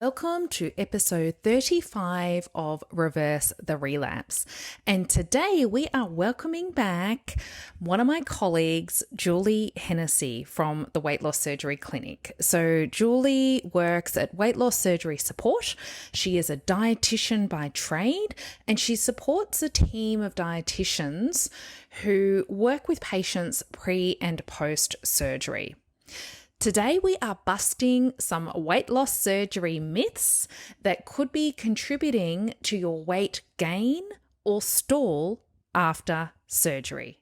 Welcome to episode 35 of Reverse the Relapse. And today we are welcoming back one of my colleagues, Georgie Hennessy from the Weight Loss Surgery Clinic. So Georgie works at Weight Loss Surgery Support. She is a dietitian by trade, and she supports a team of dietitians who work with patients pre and post surgery. Today, we are busting some weight loss surgery myths that could be contributing to your weight gain or stall after surgery.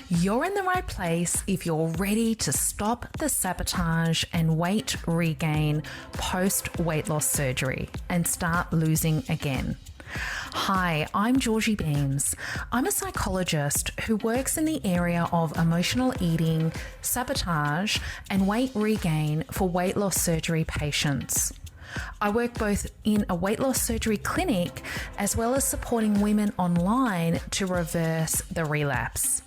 You're in the right place if you're ready to stop the sabotage and weight regain post weight loss surgery and start losing again. Hi, I'm Georgie Beams. I'm a psychologist who works in the area of emotional eating, sabotage, and weight regain for weight loss surgery patients. I work both in a weight loss surgery clinic as well as supporting women online to reverse the relapse.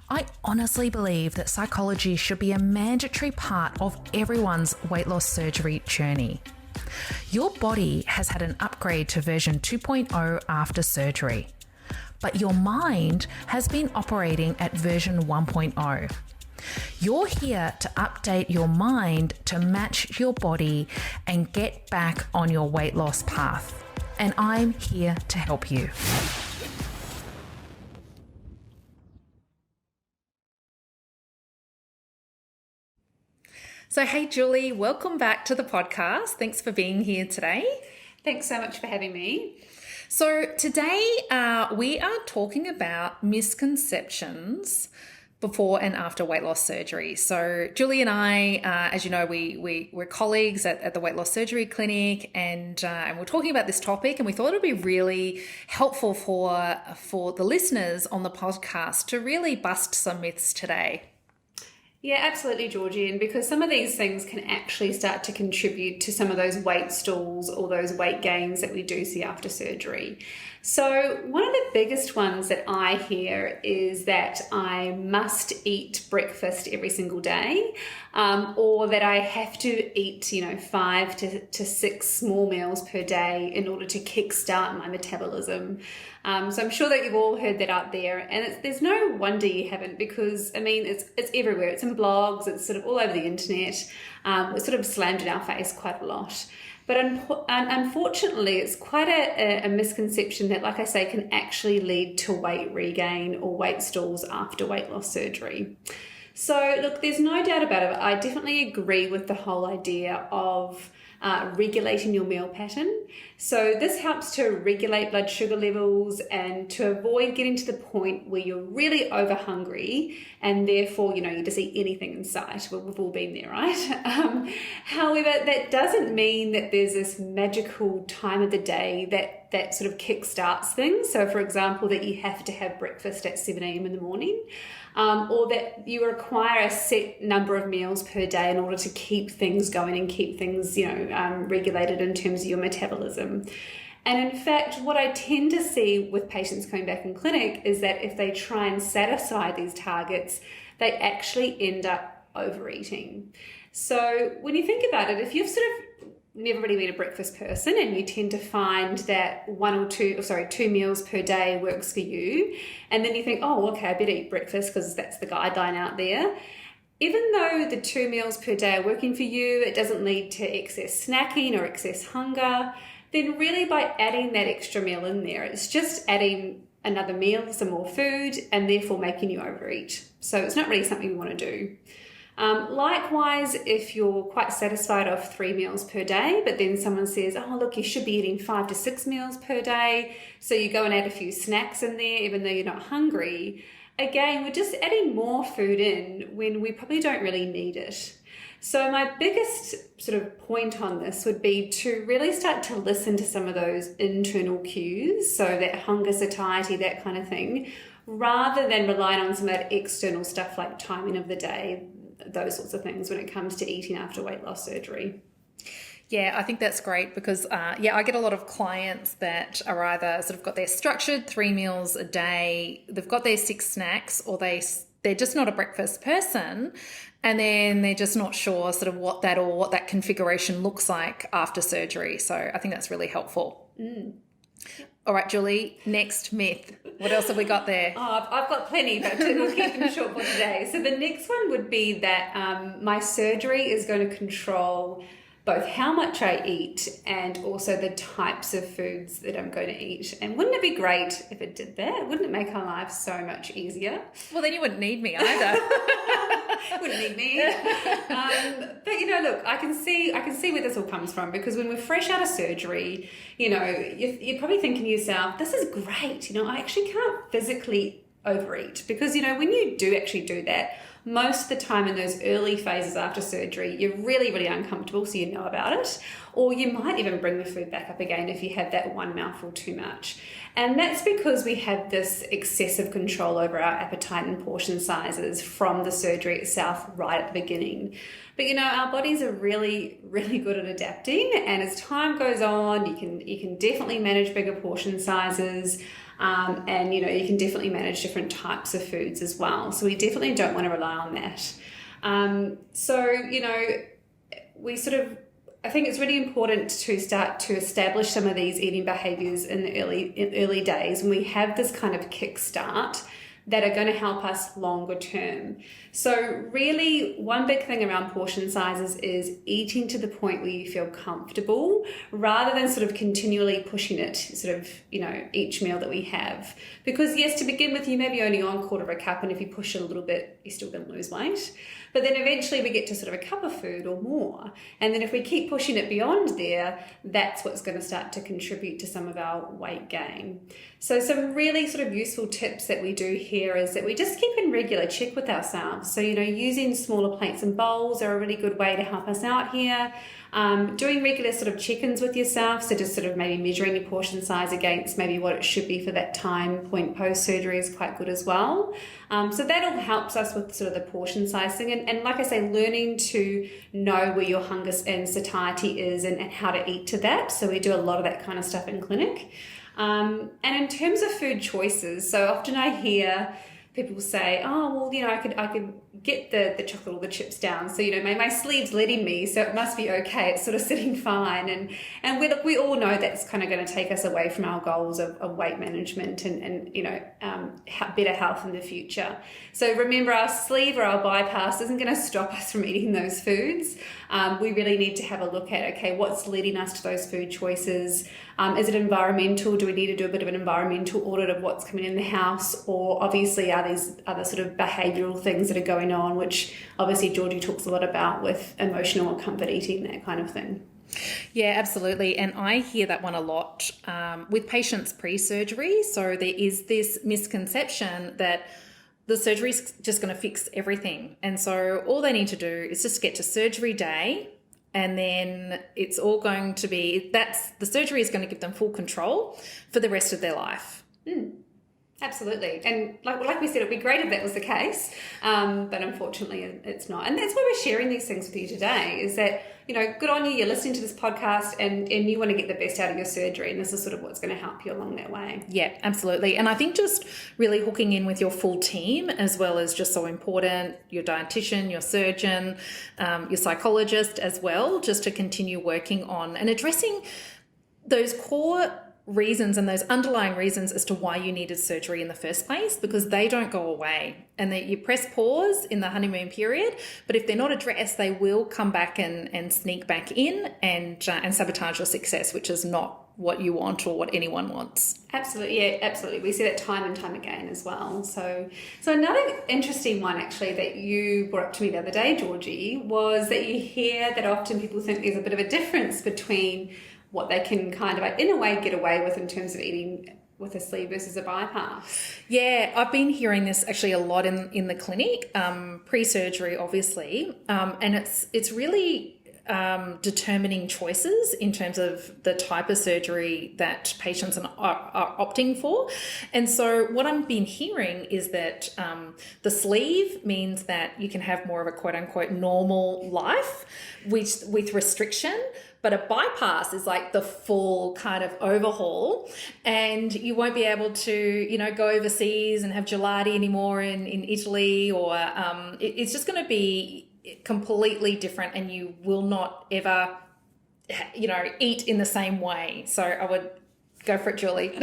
I honestly believe that psychology should be a mandatory part of everyone's weight loss surgery journey. Your body has had an upgrade to version 2.0 after surgery, but your mind has been operating at version 1.0. You're here to update your mind to match your body and get back on your weight loss path, and I'm here to help you. So, hey, Julie, welcome back to the podcast. Thanks for being here today. Thanks so much for having me. So today we are talking about misconceptions before and after weight loss surgery. So Julie and I, as you know, we're colleagues at the Weight Loss Surgery Clinic, and we're talking about this topic, and we thought it'd be really helpful for the listeners on the podcast to really bust some myths today. Yeah, absolutely, Georgie. And because some of these things can actually start to contribute to some of those weight stalls or those weight gains that we do see after surgery. So one of the biggest ones that I hear is that I must eat breakfast every single day, or that I have to eat, 5 to 6 small meals per day in order to kickstart my metabolism. So I'm sure that you've all heard that out there, and there's no wonder you haven't, because it's everywhere. It's in blogs, it's sort of all over the internet. It's sort of slammed in our face quite a lot. But unfortunately, it's quite a misconception that, like I say, can actually lead to weight regain or weight stalls after weight loss surgery. So look, there's no doubt about it. I definitely agree with the whole idea of regulating your meal pattern. So this helps to regulate blood sugar levels and to avoid getting to the point where you're really over hungry and therefore, you just eat anything in sight. Well, we've all been there, right? However, that doesn't mean that there's this magical time of the day that sort of kickstarts things. So for example, that you have to have breakfast at 7 a.m. in the morning. Or that you require a set number of meals per day in order to keep things going and keep things, regulated in terms of your metabolism. And in fact, what I tend to see with patients coming back in clinic is that if they try and satisfy these targets, they actually end up overeating. So when you think about it, if you've sort of never really been a breakfast person and you tend to find that 2 meals per day works for you, and then you think, oh, okay, I better eat breakfast because that's the guideline out there. Even though the 2 meals per day are working for you, it doesn't lead to excess snacking or excess hunger, then really by adding that extra meal in there, it's just adding another meal, some more food, and therefore making you overeat. So it's not really something you want to do. Likewise, if you're quite satisfied of 3 meals per day, but then someone says, oh, look, you should be eating 5 to 6 meals per day. So you go and add a few snacks in there, even though you're not hungry. Again, we're just adding more food in when we probably don't really need it. So my biggest sort of point on this would be to really start to listen to some of those internal cues. So that hunger, satiety, that kind of thing, rather than relying on some of that external stuff like timing of the day, those sorts of things when it comes to eating after weight loss surgery. Yeah, I think that's great because, I get a lot of clients that are either sort of got their structured 3 meals a day, they've got their 6 snacks, or they they're just not a breakfast person, and then they're just not sure sort of what that configuration looks like after surgery. So I think that's really helpful. All right, Julie, next myth. What else have we got there? Oh, I've got plenty, but we'll keep them short for today. So the next one would be that my surgery is going to control both how much I eat and also the types of foods that I'm going to eat. And wouldn't it be great if it did that? Wouldn't it make our lives so much easier? Well, then you wouldn't need me either. Wouldn't need me. But look, I can see where this all comes from, because when we're fresh out of surgery, you're probably thinking to yourself, this is great. I actually can't physically overeat, because when you do actually do that, most of the time in those early phases after surgery, you're really, really uncomfortable, so you know about it. Or you might even bring the food back up again if you had that one mouthful too much. And that's because we have this excessive control over our appetite and portion sizes from the surgery itself right at the beginning. But our bodies are really, really good at adapting, and as time goes on, you can definitely manage bigger portion sizes. And you can definitely manage different types of foods as well. So we definitely don't want to rely on that. I think it's really important to start to establish some of these eating behaviors in the early days, when we have this kind of kickstart that are going to help us longer term. So really, one big thing around portion sizes is eating to the point where you feel comfortable, rather than sort of continually pushing it each meal that we have. Because yes, to begin with, you may be only on 1/4 cup, and if you push it a little bit, you're still going to lose weight. But then eventually we get to sort of a cup of food or more. And then if we keep pushing it beyond there, that's what's going to start to contribute to some of our weight gain. So some really sort of useful tips that we do here is that we just keep in regular check with ourselves. So, using smaller plates and bowls are a really good way to help us out here. Doing regular sort of check-ins with yourself, so just sort of maybe measuring your portion size against maybe what it should be for that time point post-surgery is quite good as well. So that all helps us with sort of the portion size thing. And like I say, learning to know where your hunger and satiety is and how to eat to that. So we do a lot of that kind of stuff in clinic. And in terms of food choices, so often I hear people say, oh, well, I could get the chocolate or the chips down. So, my sleeve's letting me, so it must be okay. It's sort of sitting fine. And we all know that's kind of going to take us away from our goals of weight management and better health in the future. So remember, our sleeve or our bypass isn't going to stop us from eating those foods. We really need to have a look at, okay, what's leading us to those food choices? Is it environmental? Do we need to do a bit of an environmental audit of what's coming in the house? Or obviously are these other sort of behavioural things that are going on, which obviously Georgie talks a lot about with emotional or comfort eating, that kind of thing. Yeah, absolutely. And I hear that one a lot with patients pre-surgery. So there is this misconception that the surgery is just going to fix everything. And so all they need to do is just get to surgery day, and then it's all going to be, the surgery is going to give them full control for the rest of their life. Absolutely. And like we said, it'd be great if that was the case, but unfortunately it's not. And that's why we're sharing these things with you today, is that, good on you, you're listening to this podcast and you want to get the best out of your surgery, and this is sort of what's going to help you along that way. Yeah, absolutely. And I think just really hooking in with your full team as well is just so important, your dietitian, your surgeon, your psychologist as well, just to continue working on and addressing those core reasons and those underlying reasons as to why you needed surgery in the first place, because they don't go away. And you press pause in the honeymoon period, but if they're not addressed, they will come back and sneak back in and sabotage your success, which is not what you want or what anyone wants. Absolutely. Yeah, absolutely. We see that time and time again as well. So another interesting one actually that you brought up to me the other day, Georgie, was that you hear that often people think there's a bit of a difference between what they can kind of, in a way, get away with in terms of eating with a sleeve versus a bypass. Yeah, I've been hearing this actually a lot in the clinic, pre-surgery, obviously, and it's really determining choices in terms of the type of surgery that patients are opting for. And so what I've been hearing is that the sleeve means that you can have more of a quote unquote normal life with restriction, but a bypass is like the full kind of overhaul, and you won't be able to, go overseas and have gelati anymore in Italy, or it's just going to be completely different, and you will not ever, eat in the same way. So I would go for it, Julie.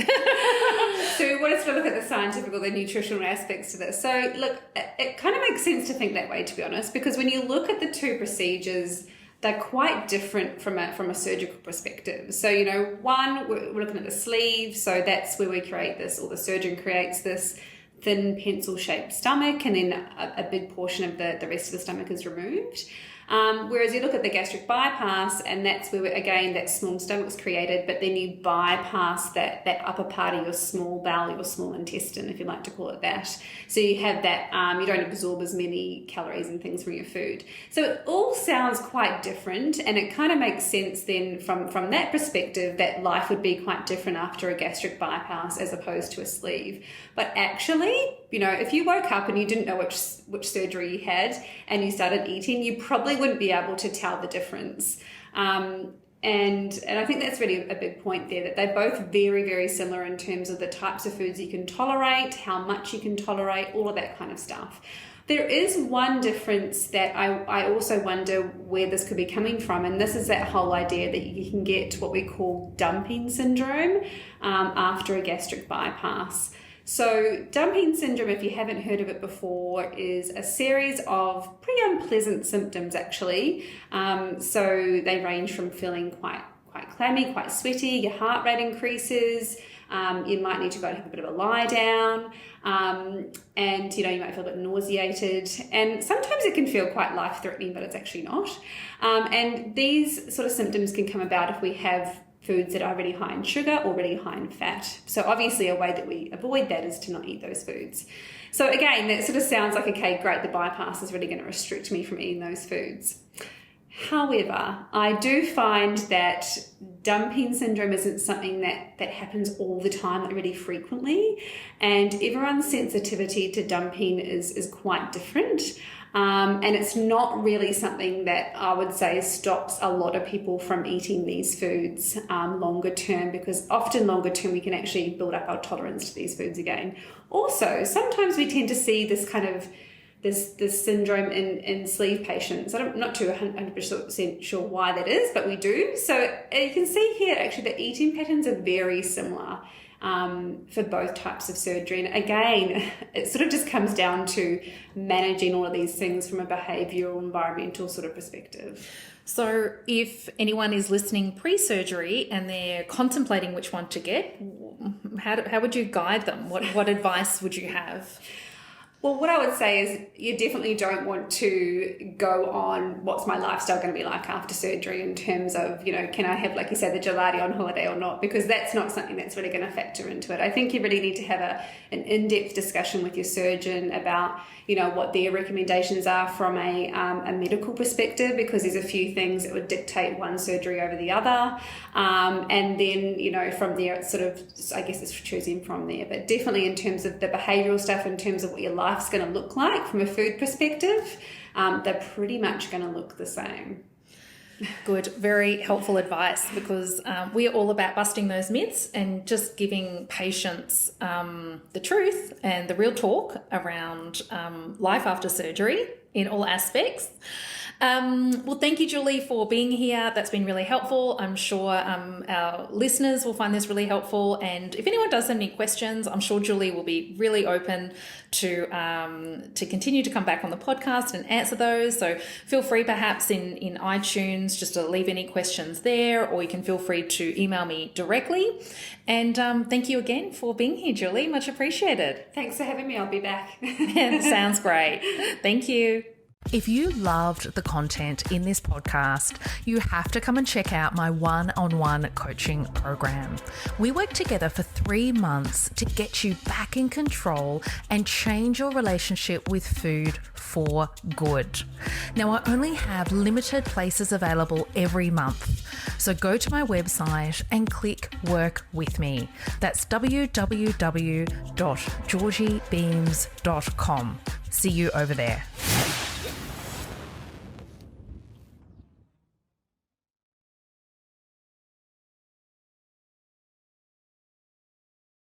So we wanted to look at the scientific or the nutritional aspects to this. So look, it kind of makes sense to think that way, to be honest, because when you look at the two procedures, they're quite different from a surgical perspective. So, one, we're looking at the sleeve. So that's where we create this, or the surgeon creates this thin pencil-shaped stomach, and then a big portion of the rest of the stomach is removed. Whereas you look at the gastric bypass, and that's where, again, that small stomach's created, but then you bypass that upper part of your small bowel, your small intestine, if you like to call it that. So you have that, you don't absorb as many calories and things from your food. So it all sounds quite different, and it kind of makes sense then from that perspective that life would be quite different after a gastric bypass as opposed to a sleeve. But actually, if you woke up and you didn't know which surgery you had and you started eating, you probably wouldn't be able to tell the difference. And I think that's really a big point there, that they're both very, very similar in terms of the types of foods you can tolerate, how much you can tolerate, all of that kind of stuff. There is one difference that I also wonder where this could be coming from, and this is that whole idea that you can get what we call dumping syndrome after a gastric bypass. So dumping syndrome, if you haven't heard of it before, is a series of pretty unpleasant symptoms, actually. So they range from feeling quite clammy, quite sweaty, your heart rate increases, you might need to go and have a bit of a lie down, and you might feel a bit nauseated, and sometimes it can feel quite life-threatening, but it's actually not. And these sort of symptoms can come about if we have foods that are really high in sugar or really high in fat. So obviously a way that we avoid that is to not eat those foods. So again, that sort of sounds like, okay, great, the bypass is really going to restrict me from eating those foods. However, I do find that dumping syndrome isn't something that happens all the time, like really frequently, and everyone's sensitivity to dumping is quite different. And it's not really something that I would say stops a lot of people from eating these foods longer term, because often longer term we can actually build up our tolerance to these foods again. Also, sometimes we tend to see this kind of this syndrome in sleeve patients. I'm not too 100% sure why that is, but we do. So you can see here actually the eating patterns are very similar for both types of surgery. And again, it sort of just comes down to managing all of these things from a behavioural, environmental sort of perspective. So if anyone is listening pre-surgery and they're contemplating which one to get, how would you guide them? What advice would you have? Well, what I would say is you definitely don't want to go on what's my lifestyle going to be like after surgery in terms of, can I have, like you said, the gelati on holiday or not? Because that's not something that's really going to factor into it. I think you really need to have an in-depth discussion with your surgeon about, what their recommendations are from a medical perspective, because there's a few things that would dictate one surgery over the other. And then, from there, it's sort of, I guess it's choosing from there. But definitely in terms of the behavioural stuff, in terms of what your life's going to look like from a food perspective, they're pretty much going to look the same. Good, very helpful advice, because we are all about busting those myths and just giving patients the truth and the real talk around life after surgery in all aspects. Well, thank you, Julie, for being here. That's been really helpful. I'm sure our listeners will find this really helpful. And if anyone does have any questions, I'm sure Julie will be really open to continue to come back on the podcast and answer those. So feel free perhaps in iTunes just to leave any questions there, or you can feel free to email me directly. And thank you again for being here, Julie. Much appreciated. Thanks for having me. I'll be back. Sounds great. Thank you. If you loved the content in this podcast, you have to come and check out my one-on-one coaching program. We work together for 3 months to get you back in control and change your relationship with food for good. Now, I only have limited places available every month, so go to my website and click Work With Me. That's www.georgiebeams.com. See you over there.